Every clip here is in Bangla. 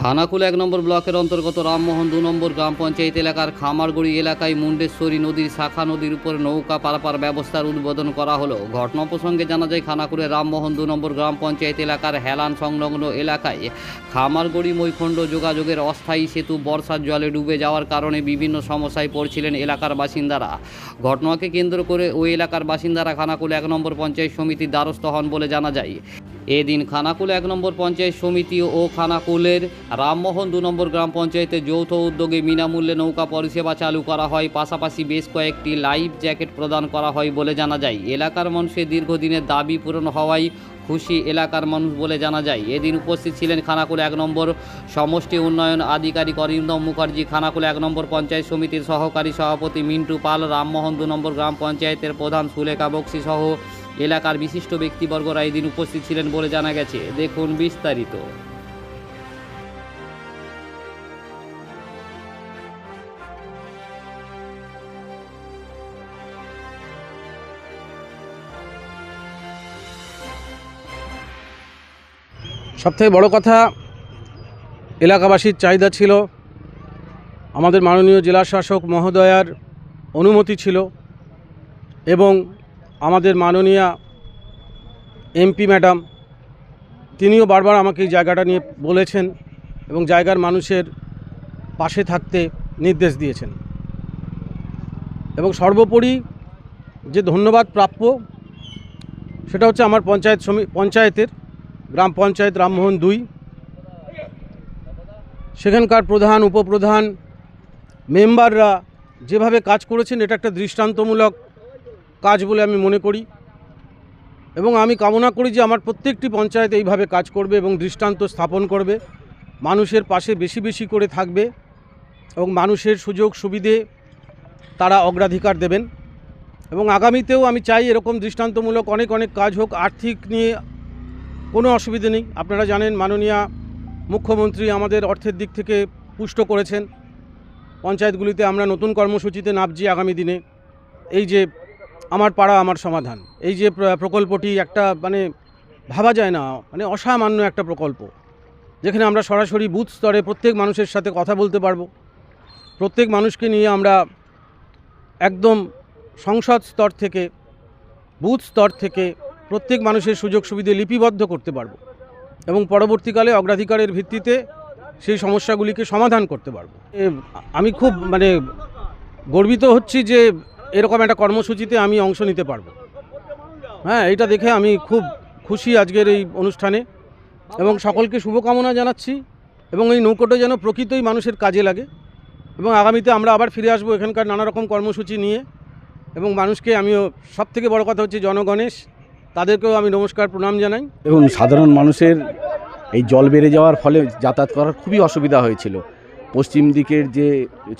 খানাকুল ১ নম্বর ব্লকের অন্তর্গত রামমোহন ২ নম্বর গ্রাম পঞ্চায়েত এলাকার খামারগুড়ি এলাকায় মুন্ডেশ্বরী নদীর শাখা নদীর উপরে নৌকা পারাপার ব্যবস্থার উদ্বোধন করা হলো। ঘটনা প্রসঙ্গে জানা যায়, খানাকুলের রামমোহন ২ নম্বর গ্রাম পঞ্চায়েত এলাকার হেলান সংলগ্ন এলাকায় খামারগুড়ি মৈখণ্ড যোগাযোগের অস্থায়ী সেতু বর্ষার জলে ডুবে যাওয়ার কারণে বিভিন্ন সমস্যায় পড়ছিলেন এলাকার বাসিন্দারা। ঘটনাকে কেন্দ্র করে ওই এলাকার বাসিন্দারা খানাকুল ১ নম্বর পঞ্চায়েত সমিতির দ্বারস্থ হন বলে জানা যায়। এদিন খানাকুল ১ নম্বর পঞ্চায়েত সমিতি ও খানাকুলের রামমোহন ২ নম্বর গ্রাম পঞ্চায়েতের যৌথ উদ্যোগে বিনামূল্যে নৌকা পরিষেবা চালু করা হয়, পাশাপাশি বেশ কয়েকটি লাইফ জ্যাকেট প্রদান করা হয় বলে জানা যায়। এলাকার মানুষের দীর্ঘদিনের দাবি পূরণ হওয়ায় খুশি এলাকার মানুষ বলে জানা যায়। এদিন উপস্থিত ছিলেন খানাকুল ১ নম্বর সমষ্টি উন্নয়ন আধিকারিক অরিন্দম মুখার্জি, খানাকুল ১ নম্বর পঞ্চায়েত সমিতির সহকারী সভাপতি মিন্টু পাল, রামমোহন ২ নম্বর গ্রাম পঞ্চায়েতের প্রধান সুলেখা বক্সি সহ এলাকার বিশিষ্ট ব্যক্তিবর্গরা এদিন উপস্থিত ছিলেন বলে জানা গেছে। দেখুন বিস্তারিত। সবথেকে বড় কথা, এলাকাবাসীর চাহিদা ছিল, আমাদের মাননীয় জেলা শাসক মহোদয়ার অনুমতি ছিল এবং আমাদের মাননীয়া এমপি ম্যাডাম তিনিও বারবার আমাকে এই জায়গাটা নিয়ে বলেছেন এবং জায়গার মানুষের পাশে থাকতে নির্দেশ দিয়েছেন। এবং সর্বোপরি যে ধন্যবাদ প্রাপ্য সেটা হচ্ছে আমার পঞ্চায়েতের গ্রাম পঞ্চায়েত রামমোহন ২, সেখানকার প্রধান, উপপ্রধান, মেম্বাররা যেভাবে কাজ করেছেন এটা একটা দৃষ্টান্তমূলক কাজ বলে আমি মনে করি এবং আমি কামনা করি যে আমার প্রত্যেকটি পঞ্চায়েত এইভাবে কাজ করবে এবং দৃষ্টান্ত স্থাপন করবে, মানুষের পাশে বেশি বেশি করে থাকবে এবং মানুষের সুযোগ সুবিধে তারা অগ্রাধিকার দেবেন। এবং আগামীতেও আমি চাই এরকম দৃষ্টান্তমূলক অনেক অনেক কাজ হোক। আর্থিক নিয়ে কোনো অসুবিধে নেই, আপনারা জানেন মাননীয় মুখ্যমন্ত্রী আমাদের অর্থের দিক থেকে পুষ্ট করেছেন। পঞ্চায়েতগুলিতে আমরা নতুন কর্মসূচিতে নামছি আগামী দিনে। এই যে আমার পাড়া আমার সমাধান, এই যে প্রকল্পটি একটা ভাবা যায় না, অসামান্য একটা প্রকল্প, যেখানে আমরা সরাসরি বুথ স্তরে প্রত্যেক মানুষের সাথে কথা বলতে পারবো। প্রত্যেক মানুষকে নিয়ে আমরা একদম সংসদ স্তর থেকে, বুথ স্তর থেকে প্রত্যেক মানুষের সুযোগ সুবিধে লিপিবদ্ধ করতে পারবো এবং পরবর্তীকালে অগ্রাধিকারের ভিত্তিতে সেই সমস্যাগুলিকে সমাধান করতে পারবো। আমি খুব গর্বিত হচ্ছি যে এরকম একটা কর্মসূচিতে আমি অংশ নিতে পারবো। এটা দেখে আমি খুব খুশি আজকের এই অনুষ্ঠানে এবং সকলকে শুভকামনা জানাচ্ছি এবং এই নৌকোটা যেন প্রকৃতই মানুষের কাজে লাগে এবং আগামীতে আমরা আবার ফিরে আসবো এখানকার নানা রকম কর্মসূচি নিয়ে এবং মানুষকে আমিও, সবথেকে বড় কথা হচ্ছে জনগণেশ, তাদেরকেও আমি নমস্কার প্রণাম জানাই। এবং সাধারণ মানুষের এই জল বেড়ে যাওয়ার ফলে যাতায়াত করার খুবই অসুবিধা হয়েছিল। পশ্চিম দিকের যে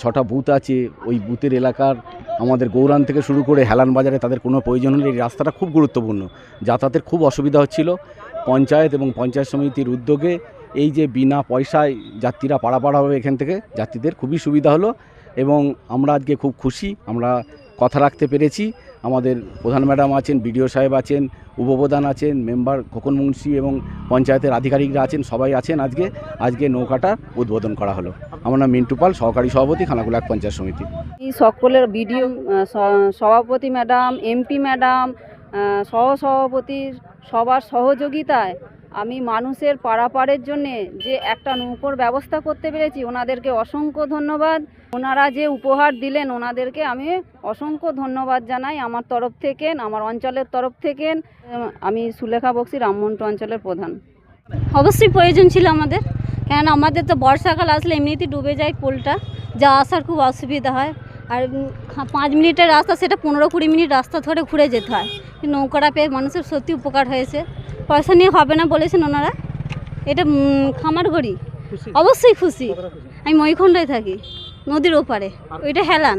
6টা বুথ আছে, ওই বুথের এলাকার আমাদের গৌরান থেকে শুরু করে হেলান বাজারে তাদের কোনো প্রয়োজন হলে এই রাস্তাটা খুব গুরুত্বপূর্ণ, যাতায়াতের খুব অসুবিধা হচ্ছিল। পঞ্চায়েত এবং পঞ্চায়েত সমিতির উদ্যোগে এই যে বিনা পয়সায় যাত্রীরা পারাপার হবে এখান থেকে, যাত্রীদের খুবই সুবিধা হলো এবং আমরা আজকে খুব খুশি, আমরা কথা রাখতে পেরেছি। আমাদের প্রধান ম্যাডাম আছেন, বিডিও সাহেব আছেন, উপপ্রধান আছেন, মেম্বার খোকন মুন্সি এবং পঞ্চায়েতের আধিকারিকরা আছেন, সবাই আছেন। আজকে নৌকাটার উদ্বোধন করা হলো। আমার নাম মিন্টু পাল, সহকারী সভাপতি, খানাকুল ১ পঞ্চায়েত সমিতি। এই সকলের বিডিও সভাপতি ম্যাডাম, এমপি ম্যাডাম, সহসভাপতির সবার সহযোগিতায় আমি মানুষের পারাপারের জন্যে যে একটা নৌকোর ব্যবস্থা করতে পেরেছি, ওনাদেরকে অসংখ্য ধন্যবাদ। ওনারা যে উপহার দিলেন ওনাদেরকে আমি অসংখ্য ধন্যবাদ জানাই আমার তরফ থেকে, আমার অঞ্চলের তরফ থেকে। আমি সুলেখা বক্সি, রামমোহন অঞ্চলের প্রধান। অবশ্যই প্রয়োজন ছিল আমাদের, কেন আমাদের তো বর্ষাকাল আসলে এমনিতেই ডুবে যায় পোলটা, যা আসার খুব অসুবিধা হয়। আর 5 মিনিটের রাস্তা, সেটা 15-20 মিনিট রাস্তা ধরে ঘুরে যেতে হয়। নৌকাটা পেয়ে মানুষের সত্যি উপকার হয়েছে। পয়সা নিয়ে হবে না বলেছেন ওনারা। এটা খামারগুড়ি, অবশ্যই খুশি। আমি মৈখণ্ডে থাকি, নদীর ওপারে, ওইটা হেলান।